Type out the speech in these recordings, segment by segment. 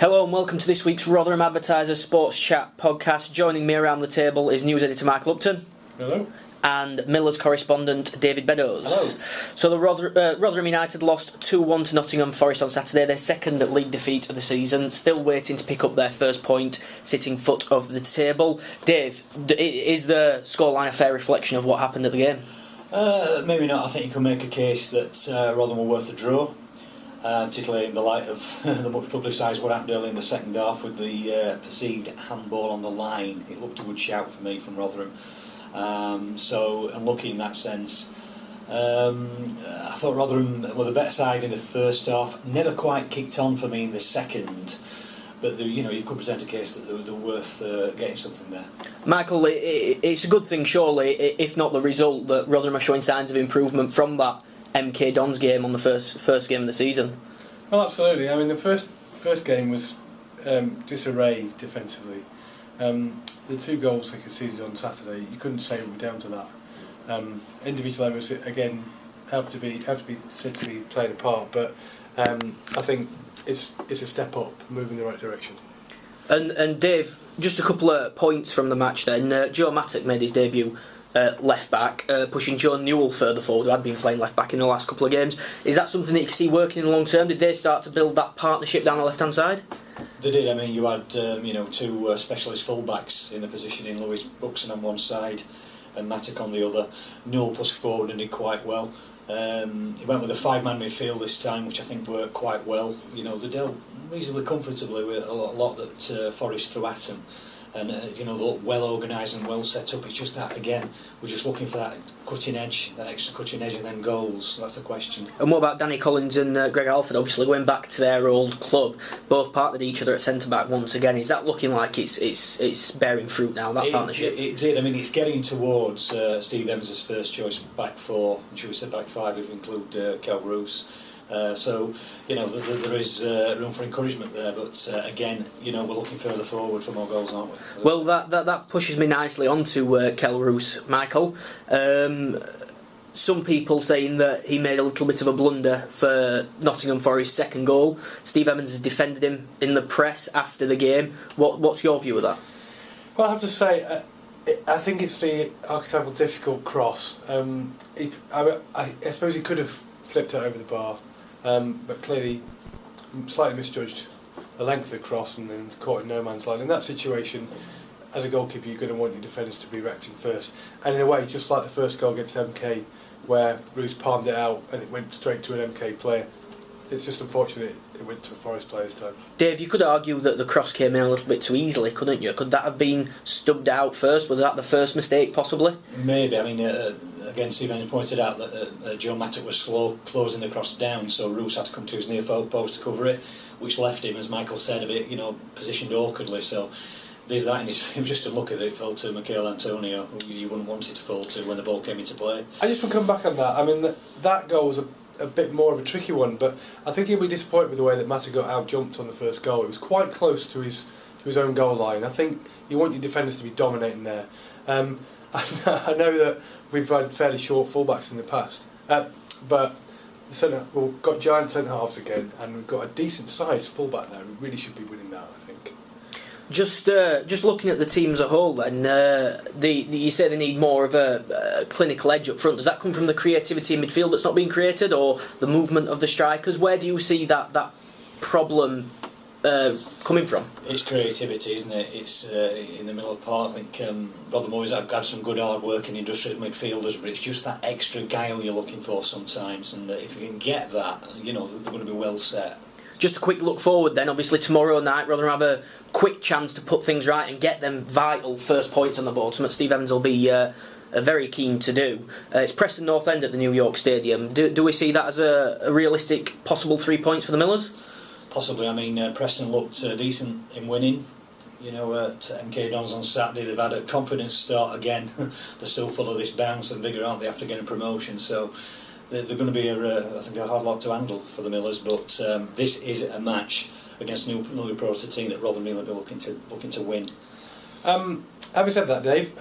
Hello and welcome to this week's Rotherham Advertiser Sports Chat podcast. Joining me around the table is news editor Michael Upton. Hello. And Miller's correspondent David Beddows. Hello. So the Rotherham United lost 2-1 to Nottingham Forest on Saturday, their second league defeat of the season, still waiting to pick up their first point, sitting foot of the table. Dave, is the scoreline a fair reflection of what happened at the game? Maybe not. I think you can make a case that Rotherham were worth a draw, particularly in the light of the much publicised what happened early in the second half with the perceived handball on the line. It looked a good shout for me from Rotherham. So unlucky in that sense. I thought Rotherham were the better side in the first half. Never quite kicked on for me in the second. But you could present a case that they're worth getting something there. Michael, it's a good thing, surely, if not the result, that Rotherham are showing signs of improvement from that MK Dons game on the first game of the season. Well, absolutely. I mean, the first game was disarray defensively. The two goals they conceded on Saturday, you couldn't say were down to that. Individual errors again have to be said to be played a part, but I think it's a step up, moving in the right direction. And Dave, just a couple of points from the match then. Joe Cawthorn made his debut left back, pushing Joe Newell further forward, who had been playing left back in the last couple of games. Is that something that you can see working in the long term? Did they start to build that partnership down the left hand side? They did. I mean, you had two specialist full-backs in the position in Lewis Buxton on one side and Matic on the other. Newell pushed forward and did quite well. He went with a five-man midfield this time, which I think worked quite well. They dealt reasonably comfortably with a lot that Forest threw at them. And they look well organised and well set up. It's just that, again, we're just looking for that cutting edge, that extra cutting edge, and then goals. That's the question. And what about Danny Collins and Greg Alford? Obviously going back to their old club, both partnered each other at centre back once again. Is that looking like it's bearing fruit now, that partnership? It did. I mean, it's getting towards Steve Evans' first choice back four, and should we say back five if we include Kel Roos. So there is room for encouragement there, but again, we're looking further forward for more goals, aren't we? Well, that pushes me nicely onto Kel Roos, Michael. Some people saying that he made a little bit of a blunder for Nottingham Forest's second goal. Steve Evans has defended him in the press after the game. What's your view of that? Well, I have to say, I think it's the archetypal difficult cross. I suppose he could have flipped it over the bar. But clearly slightly misjudged the length of the cross and then caught in no man's land. In that situation, as a goalkeeper, you're going to want your defenders to be reacting first. And in a way, just like the first goal against MK, where Roos palmed it out and it went straight to an MK player, it's just unfortunate it went to a Forest player this time. Dave, you could argue that the cross came in a little bit too easily, couldn't you? Could that have been stubbed out first? Was that the first mistake, possibly? Maybe. I mean, again, Stephen pointed out that Joe Cawthorn was slow closing the cross down, so Roos had to come to his near forward post to cover it, which left him, as Michael said, a bit, positioned awkwardly. So there's that, and it was just unlucky that it fell to Michael Antonio, who you wouldn't want it to fall to when the ball came into play. I just want to come back on that. I mean, that goal was a bit more of a tricky one, but I think he'll be disappointed with the way that Cawthorn got out-jumped on the first goal. It was quite close to his own goal line. I think you want your defenders to be dominating there. I know that we've had fairly short fullbacks in the past, but we've got giant centre halves again, and we've got a decent sized fullback there. We really should be winning that, I think. Just looking at the team as a whole, then you say they need more of a clinical edge up front. Does that come from the creativity in midfield that's not being created, or the movement of the strikers? Where do you see that problem coming from? It's creativity, isn't it? It's in the middle of the park. I think Rotherham always had some good hard working industrial midfielders, but it's just that extra guile you're looking for sometimes, and if you can get that, they're going to be well set. Just a quick look forward then. Obviously tomorrow night Rotherham have a quick chance to put things right and get them vital first points on the board, something Steve Evans will be very keen to do. It's Preston North End at the New York Stadium. Do we see that as a realistic possible 3 points for the Millers? Possibly. I mean, Preston looked decent in winning. At MK Dons on Saturday, they've had a confidence start again. They're still full of this bounce and vigour, aren't they, after getting promotion? So they're going to be, a hard lot to handle for the Millers. But this is a match against a newly promoted team that Rotherham will be looking to win. Having said that, Dave,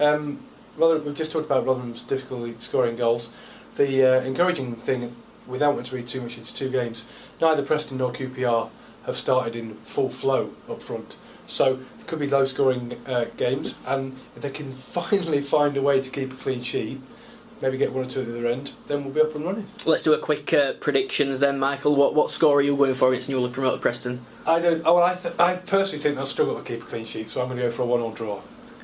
we've just talked about Rotherham's difficulty scoring goals. The encouraging thing, without wanting to read too much into two games, neither Preston nor QPR have started in full flow up front. So it could be low-scoring games, and if they can finally find a way to keep a clean sheet, maybe get 1 or 2 at the other end, then we'll be up and running. Let's do a quick predictions then, Michael. What score are you going for against newly promoted Preston? I don't. Oh, well, I personally think they'll struggle to keep a clean sheet, so I'm going to go for a 1-1 draw.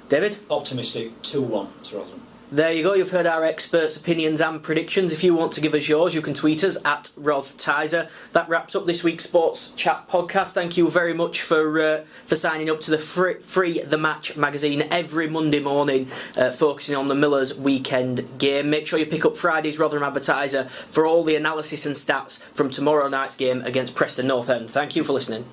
David? Optimistic 2-1 to Rotherham. There you go, you've heard our experts' opinions and predictions. If you want to give us yours, you can tweet us at RodTizer. That wraps up this week's Sports Chat podcast. Thank you very much for signing up to the free The Match magazine every Monday morning, focusing on the Millers weekend game. Make sure you pick up Friday's Rotherham Advertiser for all the analysis and stats from tomorrow night's game against Preston North End. Thank you for listening.